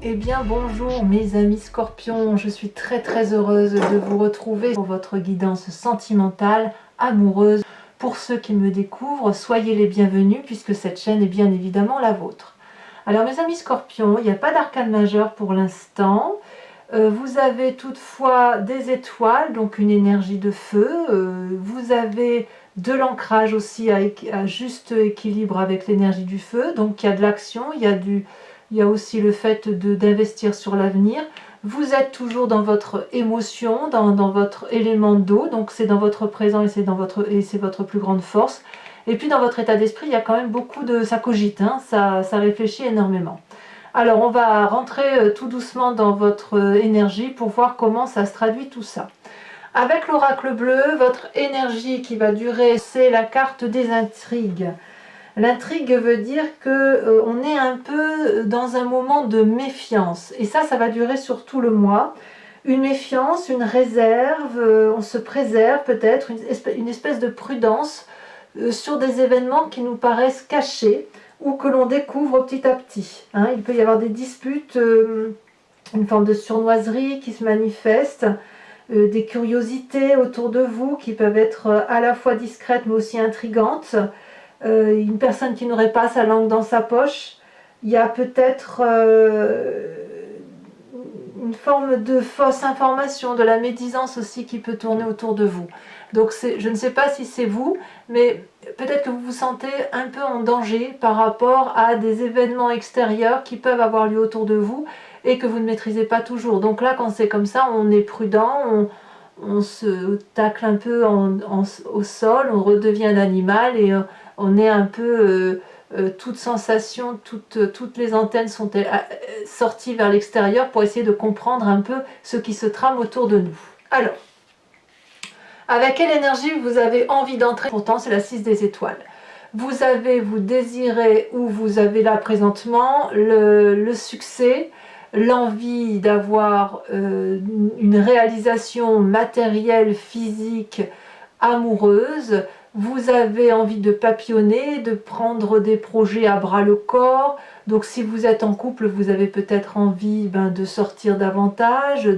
Eh bien bonjour mes amis scorpions, je suis très heureuse de vous retrouver pour votre guidance sentimentale, amoureuse. Pour ceux qui me découvrent, soyez les bienvenus puisque cette chaîne est bien évidemment la vôtre. Alors mes amis scorpions, il n'y a pas d'arcane majeur pour l'instant. Vous avez toutefois des étoiles, donc une énergie de feu. Vous avez de l'ancrage aussi à juste équilibre avec l'énergie du feu. Donc il y a de l'action, il y a aussi le fait d'investir sur l'avenir. Vous êtes toujours dans votre émotion, dans votre élément d'eau. Donc c'est dans votre présent et c'est votre plus grande force. Et puis dans votre état d'esprit, il y a quand même beaucoup de... ça cogite, hein, ça réfléchit énormément. Alors on va rentrer tout doucement dans votre énergie pour voir comment ça se traduit tout ça. Avec l'oracle bleu, votre énergie qui va durer, c'est la carte des intrigues. L'intrigue veut dire que on est un peu dans un moment de méfiance. Et ça va durer sur tout le mois. Une méfiance, une réserve, on se préserve peut-être, une espèce de prudence sur des événements qui nous paraissent cachés ou que l'on découvre petit à petit. Hein. Il peut y avoir des disputes, une forme de sournoiserie qui se manifeste, des curiosités autour de vous qui peuvent être à la fois discrètes mais aussi intrigantes, une personne qui n'aurait pas sa langue dans sa poche. Il y a peut-être une forme de fausse information, de la médisance aussi qui peut tourner autour de vous. Donc je ne sais pas si c'est vous, mais peut-être que vous vous sentez un peu en danger par rapport à des événements extérieurs qui peuvent avoir lieu autour de vous et que vous ne maîtrisez pas toujours. Donc là, quand c'est comme ça, on est prudent, on se tacle un peu au sol, on redevient un animal et on est un peu... toute sensation, toutes les antennes sont sorties vers l'extérieur pour essayer de comprendre un peu ce qui se trame autour de nous. Alors, avec quelle énergie vous avez envie d'entrer? Pourtant, c'est la 6 des étoiles. Vous désirez, ou vous avez là présentement, le succès, l'envie d'avoir une réalisation matérielle, physique, amoureuse. Vous avez envie de papillonner, de prendre des projets à bras le corps. Donc si vous êtes en couple, vous avez peut-être envie de sortir davantage,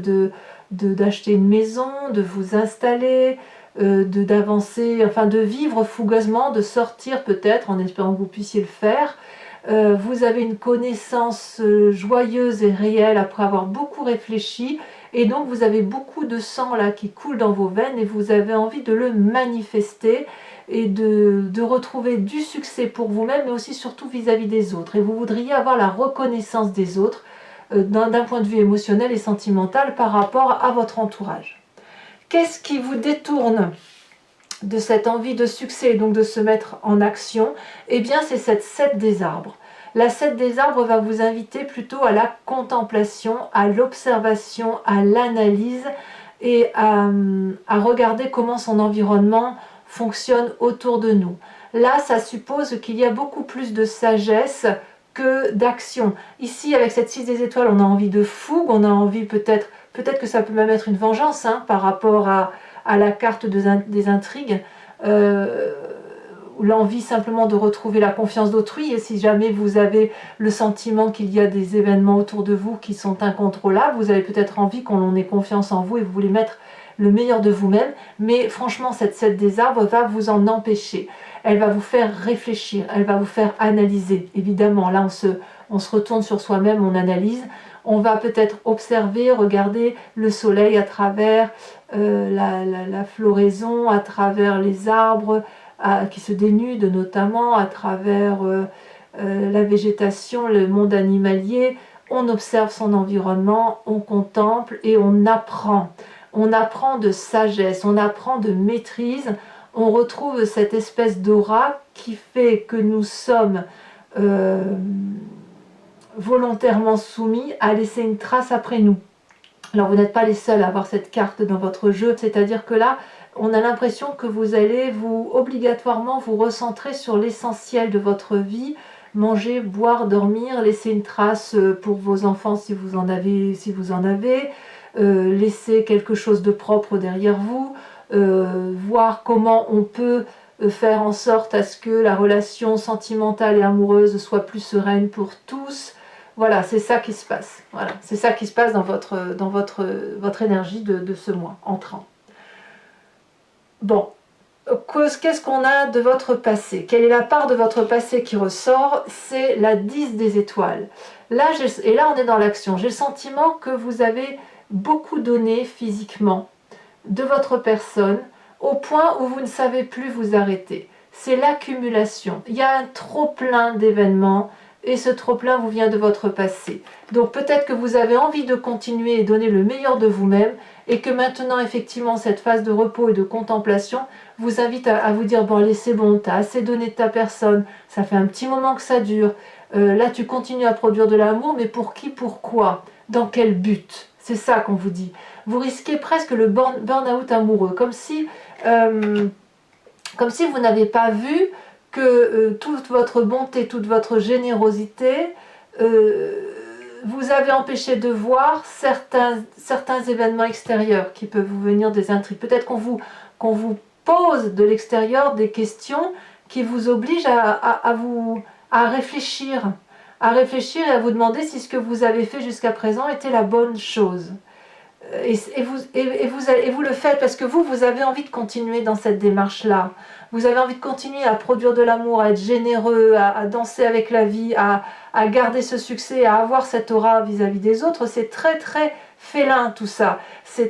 d'acheter une maison, de vous installer, d'avancer, enfin de vivre fougueusement, de sortir peut-être, en espérant que vous puissiez le faire. Vous avez une connaissance joyeuse et réelle après avoir beaucoup réfléchi, et donc vous avez beaucoup de sang là qui coule dans vos veines et vous avez envie de le manifester et de retrouver du succès pour vous-même, mais aussi surtout vis-à-vis des autres. Et vous voudriez avoir la reconnaissance des autres d'un point de vue émotionnel et sentimental par rapport à votre entourage. Qu'est-ce qui vous détourne de cette envie de succès, donc de se mettre en action? Eh bien c'est cette 7 des arbres. La 7 des arbres va vous inviter plutôt à la contemplation, à l'observation, à l'analyse et à regarder comment son environnement fonctionne autour de nous. Là, ça suppose qu'il y a beaucoup plus de sagesse que d'action. Ici, avec cette 6 des étoiles, on a envie de fougue, on a envie peut-être que ça peut même être une vengeance par rapport à la carte des intrigues, l'envie simplement de retrouver la confiance d'autrui. Et si jamais vous avez le sentiment qu'il y a des événements autour de vous qui sont incontrôlables, vous avez peut-être envie qu'on ait confiance en vous et vous voulez mettre le meilleur de vous-même, mais franchement cette 7 des arbres va vous en empêcher. Elle va vous faire réfléchir, elle va vous faire analyser. Évidemment, là on se retourne sur soi-même, on analyse. On va peut-être observer, regarder le soleil à travers la floraison, à travers les arbres qui se dénudent notamment, à travers la végétation, le monde animalier. On observe son environnement, on contemple et on apprend. On apprend de sagesse, on apprend de maîtrise, on retrouve cette espèce d'aura qui fait que nous sommes volontairement soumis à laisser une trace après nous. Alors vous n'êtes pas les seuls à avoir cette carte dans votre jeu, c'est-à-dire que là, on a l'impression que vous allez obligatoirement vous recentrer sur l'essentiel de votre vie, manger, boire, dormir, laisser une trace pour vos enfants si vous en avez, laisser quelque chose de propre derrière vous, voir comment on peut faire en sorte à ce que la relation sentimentale et amoureuse soit plus sereine pour tous, Voilà, c'est ça qui se passe. Voilà, c'est ça qui se passe dans votre énergie de ce mois entrant. Bon, qu'est-ce qu'on a de votre passé? Quelle est la part de votre passé qui ressort? C'est la 10 des étoiles. Là, et là, on est dans l'action. J'ai le sentiment que vous avez beaucoup donné physiquement de votre personne au point où vous ne savez plus vous arrêter. C'est l'accumulation. Il y a un trop-plein d'événements et ce trop-plein vous vient de votre passé. Donc peut-être que vous avez envie de continuer et donner le meilleur de vous-même et que maintenant, effectivement, cette phase de repos et de contemplation vous invite à vous dire, bon allez, c'est bon, tu as assez donné de ta personne, ça fait un petit moment que ça dure, là tu continues à produire de l'amour, mais pour qui, pourquoi, dans quel but? C'est ça qu'on vous dit. Vous risquez presque le burn-out amoureux, comme si vous n'avez pas vu que toute votre bonté, toute votre générosité vous avez empêché de voir certains événements extérieurs qui peuvent vous venir des intrigues. Peut-être qu'on vous pose de l'extérieur des questions qui vous obligent à réfléchir et à vous demander si ce que vous avez fait jusqu'à présent était la bonne chose. Et vous le faites parce que vous avez envie de continuer dans cette démarche-là. Vous avez envie de continuer à produire de l'amour, à être généreux, à danser avec la vie, à garder ce succès, à avoir cette aura vis-à-vis des autres. C'est très très félin tout ça. Je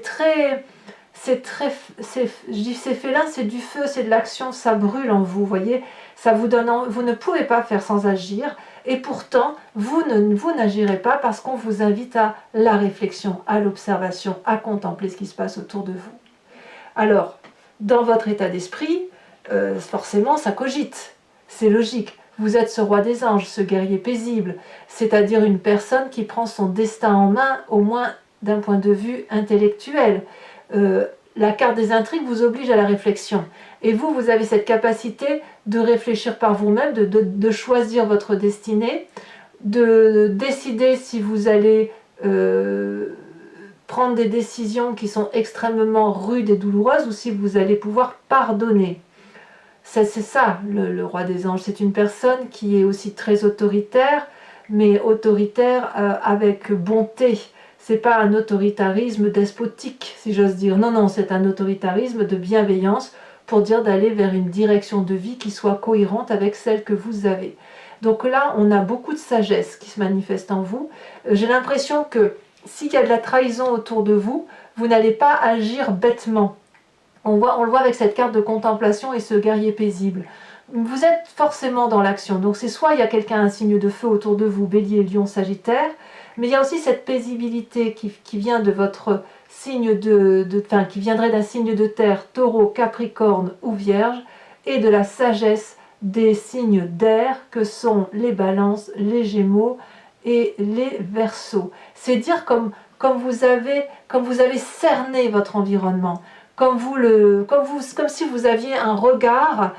dis c'est félin, c'est du feu, c'est de l'action, ça brûle en vous, voyez. Ça vous donne, vous ne pouvez pas faire sans agir. Et pourtant, vous n'agirez pas parce qu'on vous invite à la réflexion, à l'observation, à contempler ce qui se passe autour de vous. Alors, dans votre état d'esprit, forcément, ça cogite. C'est logique. Vous êtes ce roi des anges, ce guerrier paisible, c'est-à-dire une personne qui prend son destin en main, au moins d'un point de vue intellectuel. La carte des intrigues vous oblige à la réflexion. Et vous avez cette capacité de réfléchir par vous-même, de choisir votre destinée, de décider si vous allez prendre des décisions qui sont extrêmement rudes et douloureuses ou si vous allez pouvoir pardonner. C'est ça, le roi des anges. C'est une personne qui est aussi très autoritaire, mais autoritaire avec bonté. C'est pas un autoritarisme despotique, si j'ose dire. Non, non, c'est un autoritarisme de bienveillance pour dire d'aller vers une direction de vie qui soit cohérente avec celle que vous avez. Donc là, on a beaucoup de sagesse qui se manifeste en vous. J'ai l'impression que s'il y a de la trahison autour de vous, vous n'allez pas agir bêtement. On le voit avec cette carte de contemplation et ce guerrier paisible. Vous êtes forcément dans l'action. Donc c'est soit il y a quelqu'un, un signe de feu autour de vous, Bélier, Lion, Sagittaire, mais il y a aussi cette paisibilité qui vient de votre signe qui viendrait d'un signe de terre, Taureau, Capricorne ou Vierge, et de la sagesse des signes d'air que sont les Balances, les Gémeaux et les Verseaux. C'est dire comme vous avez cerné votre environnement, comme si vous aviez un regard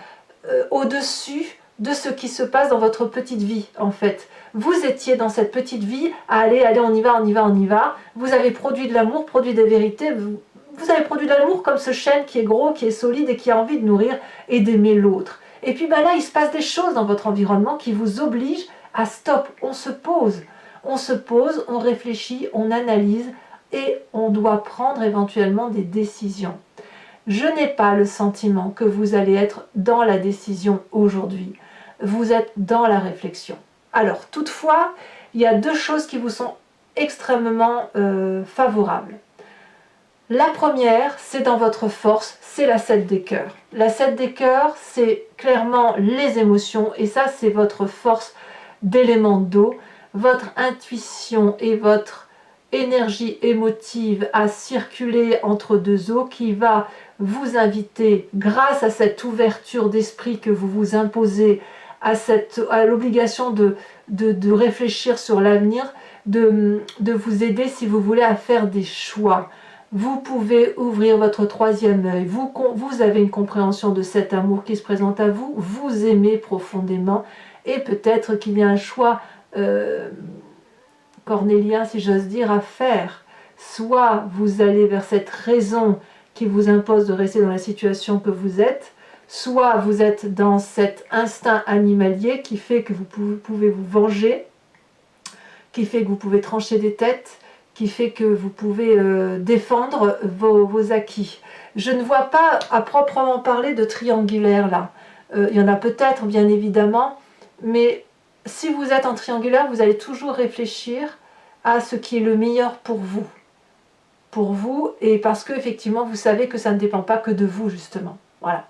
au-dessus de ce qui se passe dans votre petite vie, en fait. Vous étiez dans cette petite vie, allez, on y va. Vous avez produit de l'amour, produit des vérités. Vous avez produit de l'amour comme ce chêne qui est gros, qui est solide et qui a envie de nourrir et d'aimer l'autre. Et puis là, il se passe des choses dans votre environnement qui vous obligent à stop. On se pose, on réfléchit, on analyse et on doit prendre éventuellement des décisions. Je n'ai pas le sentiment que vous allez être dans la décision aujourd'hui. Vous êtes dans la réflexion. Alors, toutefois, il y a deux choses qui vous sont extrêmement favorables. La première, c'est dans votre force, c'est la 7 des cœurs. La 7 des cœurs, c'est clairement les émotions, et ça, c'est votre force d'élément d'eau, votre intuition et votre énergie émotive à circuler entre deux eaux qui va vous inviter, grâce à cette ouverture d'esprit que vous vous imposez, à l'obligation de réfléchir sur l'avenir, de vous aider, si vous voulez, à faire des choix. Vous pouvez ouvrir votre troisième œil, vous avez une compréhension de cet amour qui se présente à vous, vous aimez profondément, et peut-être qu'il y a un choix cornélien, si j'ose dire, à faire. Soit vous allez vers cette raison qui vous impose de rester dans la situation que vous êtes, soit vous êtes dans cet instinct animalier qui fait que vous pouvez vous venger, qui fait que vous pouvez trancher des têtes, qui fait que vous pouvez défendre vos acquis. Je ne vois pas à proprement parler de triangulaire là. Il y en a peut-être bien évidemment, mais si vous êtes en triangulaire, vous allez toujours réfléchir à ce qui est le meilleur pour vous. Et parce que effectivement vous savez que ça ne dépend pas que de vous justement. Voilà.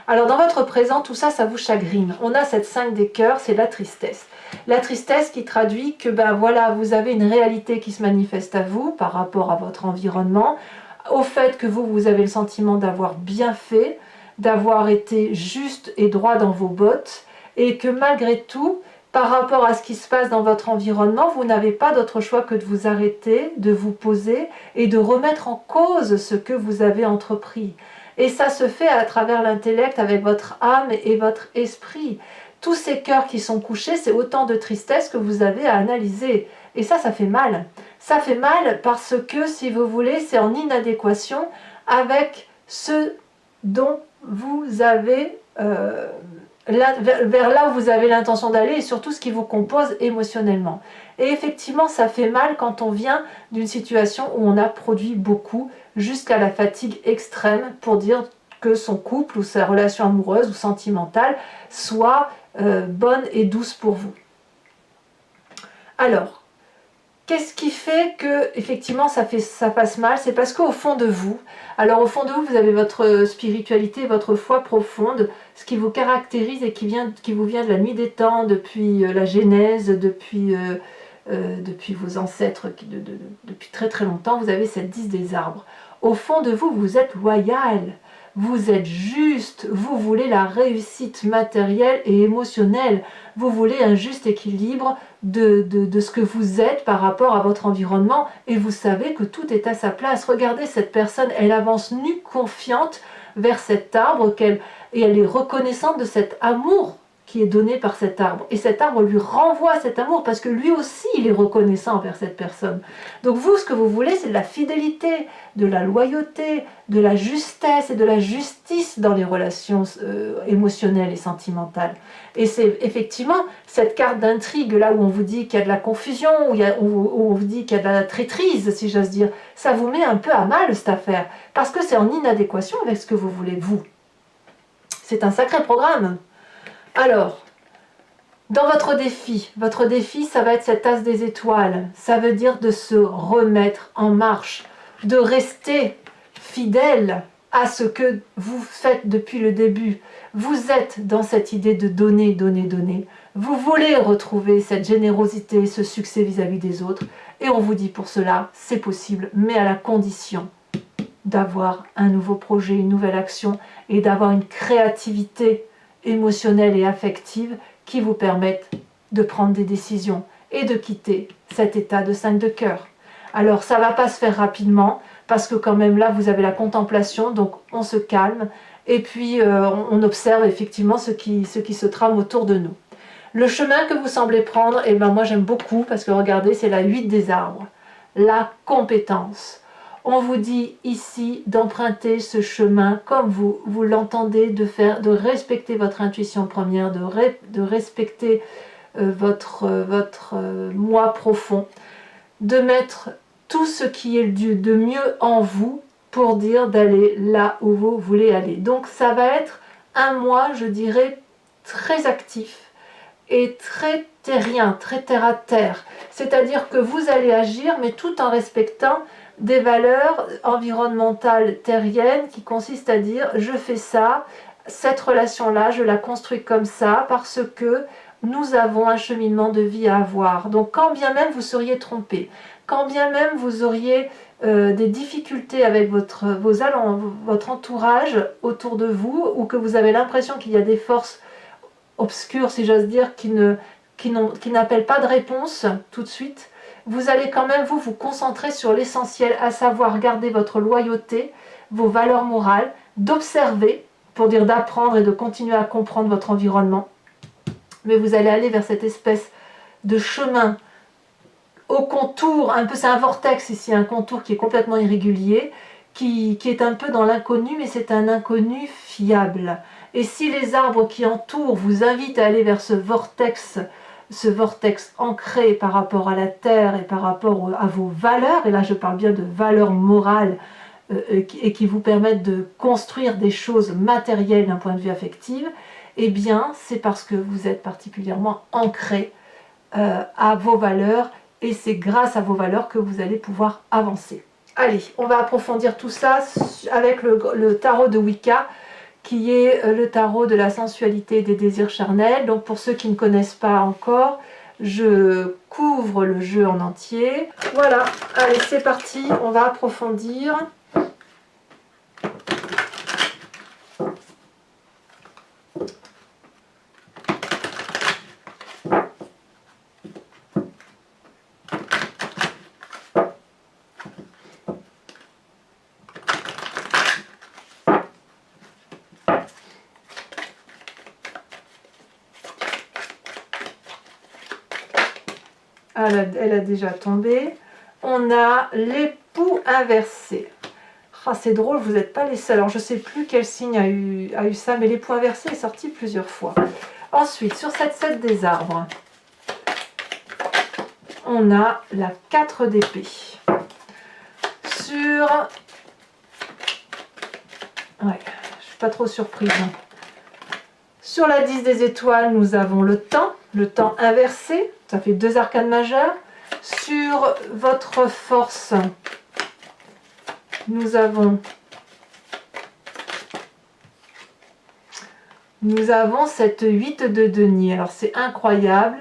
Alors dans votre présent, tout ça, ça vous chagrine. On a cette 5 des cœurs, c'est la tristesse. La tristesse qui traduit que ben voilà, vous avez une réalité qui se manifeste à vous par rapport à votre environnement, au fait que vous avez le sentiment d'avoir bien fait, d'avoir été juste et droit dans vos bottes, et que malgré tout, par rapport à ce qui se passe dans votre environnement, vous n'avez pas d'autre choix que de vous arrêter, de vous poser et de remettre en cause ce que vous avez entrepris. Et ça se fait à travers l'intellect, avec votre âme et votre esprit. Tous ces cœurs qui sont couchés, c'est autant de tristesse que vous avez à analyser. Et ça fait mal. Ça fait mal parce que, si vous voulez, c'est en inadéquation avec ce dont vous avez... vers là où vous avez l'intention d'aller et surtout ce qui vous compose émotionnellement. Et effectivement, ça fait mal quand on vient d'une situation où on a produit beaucoup jusqu'à la fatigue extrême pour dire que son couple ou sa relation amoureuse ou sentimentale soit bonne et douce pour vous. Alors, qu'est-ce qui fait que effectivement ça passe mal? C'est parce qu'au fond de vous, alors au fond de vous, vous avez votre spiritualité, votre foi profonde, ce qui vous caractérise et qui vous vient de la nuit des temps, depuis la Genèse, depuis vos ancêtres, depuis très très longtemps, vous avez cette 10 des arbres. Au fond de vous, vous êtes loyal, vous êtes juste, vous voulez la réussite matérielle et émotionnelle, vous voulez un juste équilibre de ce que vous êtes par rapport à votre environnement, et vous savez que tout est à sa place. Regardez cette personne, elle avance nue, confiante vers cet arbre, et elle est reconnaissante de cet amour qui est donné par cet arbre. Et cet arbre lui renvoie cet amour parce que lui aussi, il est reconnaissant envers cette personne. Donc vous, ce que vous voulez, c'est de la fidélité, de la loyauté, de la justesse et de la justice dans les relations émotionnelles et sentimentales. Et c'est effectivement cette carte d'intrigue, là où on vous dit qu'il y a de la confusion, où on vous dit qu'il y a de la traîtrise, si j'ose dire, ça vous met un peu à mal cette affaire, parce que c'est en inadéquation avec ce que vous voulez, vous. C'est un sacré programme. Alors, dans votre défi, ça va être cette as des étoiles. Ça veut dire de se remettre en marche, de rester fidèle à ce que vous faites depuis le début. Vous êtes dans cette idée de donner, donner, donner. Vous voulez retrouver cette générosité, ce succès vis-à-vis des autres. Et on vous dit pour cela, c'est possible, mais à la condition d'avoir un nouveau projet, une nouvelle action et d'avoir une créativité émotionnelle et affective qui vous permettent de prendre des décisions et de quitter cet état de 5 de cœur. Alors ça ne va pas se faire rapidement parce que quand même là vous avez la contemplation, donc on se calme et puis on observe effectivement ce qui se trame autour de nous. Le chemin que vous semblez prendre, et ben moi j'aime beaucoup parce que regardez, c'est la 8 des arbres, la compétence. On vous dit ici d'emprunter ce chemin comme vous l'entendez, de respecter votre intuition première, de respecter votre moi profond, de mettre tout ce qui est de mieux en vous pour dire d'aller là où vous voulez aller. Donc ça va être un mois, je dirais, très actif et très terrien, très terre à terre. C'est-à-dire que vous allez agir, mais tout en respectant des valeurs environnementales terriennes qui consistent à dire je fais ça, cette relation-là, je la construis comme ça parce que nous avons un cheminement de vie à avoir. Donc quand bien même vous seriez trompé, quand bien même vous auriez des difficultés avec votre entourage autour de vous, ou que vous avez l'impression qu'il y a des forces obscures, si j'ose dire, qui n'appellent pas de réponse tout de suite, vous allez quand même vous concentrer sur l'essentiel, à savoir garder votre loyauté, vos valeurs morales, d'observer, pour dire d'apprendre et de continuer à comprendre votre environnement. Mais vous allez aller vers cette espèce de chemin au contour, un peu, c'est un vortex ici, un contour qui est complètement irrégulier, qui est un peu dans l'inconnu, mais c'est un inconnu fiable. Et si les arbres qui entourent vous invitent à aller vers ce vortex ce vortex ancré par rapport à la terre et par rapport à vos valeurs, et là je parle bien de valeurs morales et qui vous permettent de construire des choses matérielles d'un point de vue affectif, eh bien c'est parce que vous êtes particulièrement ancré à vos valeurs, et c'est grâce à vos valeurs que vous allez pouvoir avancer. Allez, on va approfondir tout ça avec le tarot de Wicca, qui est le tarot de la sensualité et des désirs charnels. Donc pour ceux qui ne connaissent pas encore, je couvre le jeu en entier. Voilà, allez c'est parti, on va approfondir. Elle a déjà tombé. On a l'époux inversé. Ah, c'est drôle, vous n'êtes pas les seuls. Alors, je ne sais plus quel signe a eu ça, mais l'époux inversé est sorti plusieurs fois. Ensuite, sur cette 7 des arbres, on a la 4 d'épée. Sur... Ouais, je ne suis pas trop surprise. Sur la 10 des étoiles, nous avons le temps inversé. Ça fait 2 arcanes majeures. Sur votre force, nous avons cette 8 de denier. Alors c'est incroyable.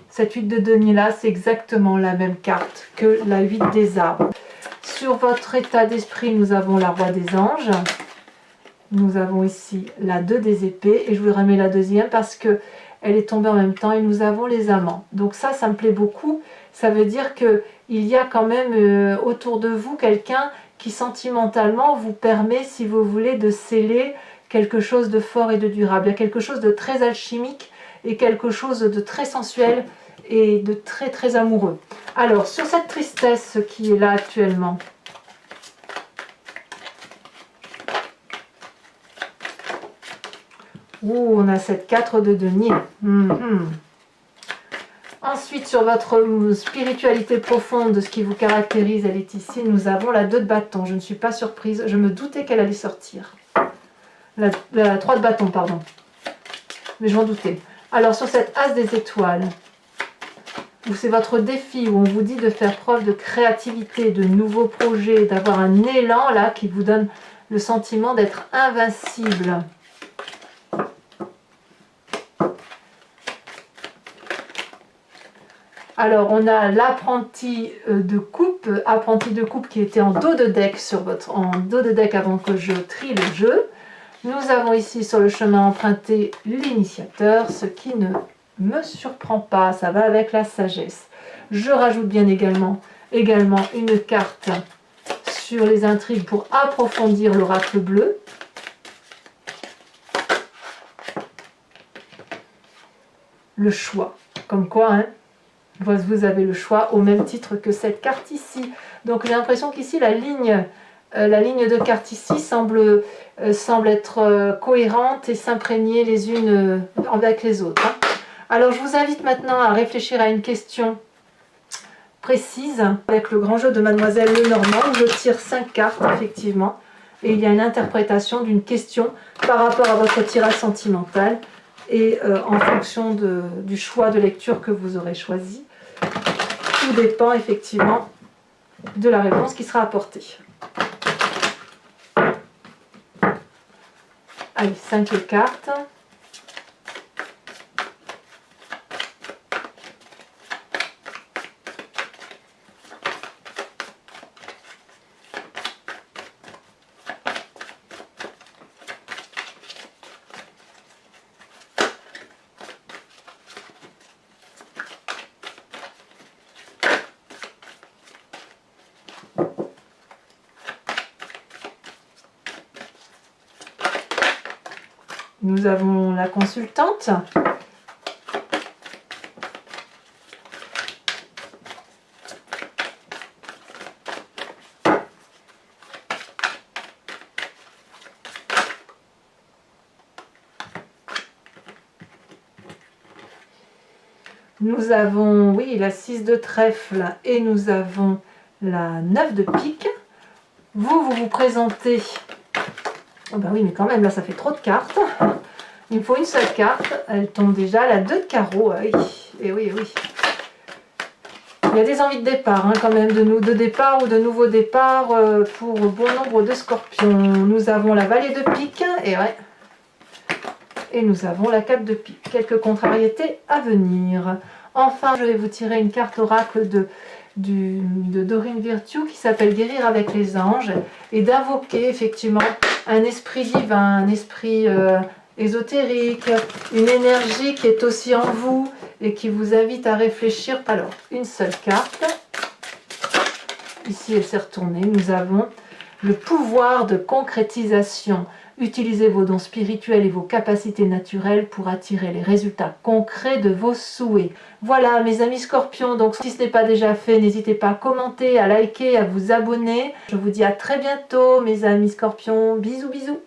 Cette 8 de denier là, c'est exactement la même carte que la 8 des arbres. Sur votre état d'esprit, nous avons la roi des anges. Nous avons ici la 2 des épées. Et je voudrais mettre la deuxième parce que elle est tombée en même temps. Et nous avons les amants. Donc ça me plaît beaucoup. Ça veut dire qu'il y a quand même autour de vous quelqu'un qui sentimentalement vous permet, si vous voulez, de sceller quelque chose de fort et de durable. Il y a quelque chose de très alchimique et quelque chose de très sensuel et de très très amoureux. Alors, sur cette tristesse qui est là actuellement, on a cette 4 de denier. Ensuite, sur votre spiritualité profonde, ce qui vous caractérise, elle est ici. Nous avons la 2 de bâton. Je ne suis pas surprise. Je me doutais qu'elle allait sortir. La 3 de bâton, pardon. Mais je m'en doutais. Alors, sur cette as des étoiles, où c'est votre défi, où on vous dit de faire preuve de créativité, de nouveaux projets, d'avoir un élan là qui vous donne le sentiment d'être invincible. Alors, on a l'apprenti de coupe qui était en dos de deck avant que je trie le jeu. Nous avons ici sur le chemin emprunté l'initiateur, ce qui ne me surprend pas, ça va avec la sagesse. Je rajoute bien également une carte sur les intrigues pour approfondir l'oracle bleu. Le choix, comme quoi, hein, vous avez le choix au même titre que cette carte ici. Donc j'ai l'impression qu'ici la ligne de carte ici semble être cohérente et s'imprégner les unes avec les autres. Hein. Alors je vous invite maintenant à réfléchir à une question précise avec le grand jeu de Mademoiselle Lenormand où je tire 5 cartes effectivement et il y a une interprétation d'une question par rapport à votre tirage sentimental et en fonction du choix de lecture que vous aurez choisi. Tout dépend effectivement de la réponse qui sera apportée. Allez, 5 cartes. Nous avons la consultante. Nous avons, oui, la 6 de trèfle et nous avons la 9 de pique. Vous vous présentez... Oh ben oui, mais quand même, là, ça fait trop de cartes. Il me faut une seule carte. Elle tombe déjà, la 2 de carreau. Ah oui, et oui, et oui. Il y a des envies de départ, hein, quand même, de départ ou de nouveaux départs pour bon nombre de scorpions. Nous avons la vallée de pique, et ouais. Et nous avons la 4 de pique. Quelques contrariétés à venir. Enfin, je vais vous tirer une carte oracle de Dorine Virtue qui s'appelle Guérir avec les anges et d'invoquer effectivement un esprit divin, un esprit ésotérique, une énergie qui est aussi en vous et qui vous invite à réfléchir. Alors, une seule carte. Ici, elle s'est retournée. Nous avons le pouvoir de concrétisation. Utilisez vos dons spirituels et vos capacités naturelles pour attirer les résultats concrets de vos souhaits. Voilà mes amis scorpions, donc si ce n'est pas déjà fait, n'hésitez pas à commenter, à liker, à vous abonner. Je vous dis à très bientôt mes amis scorpions, bisous bisous.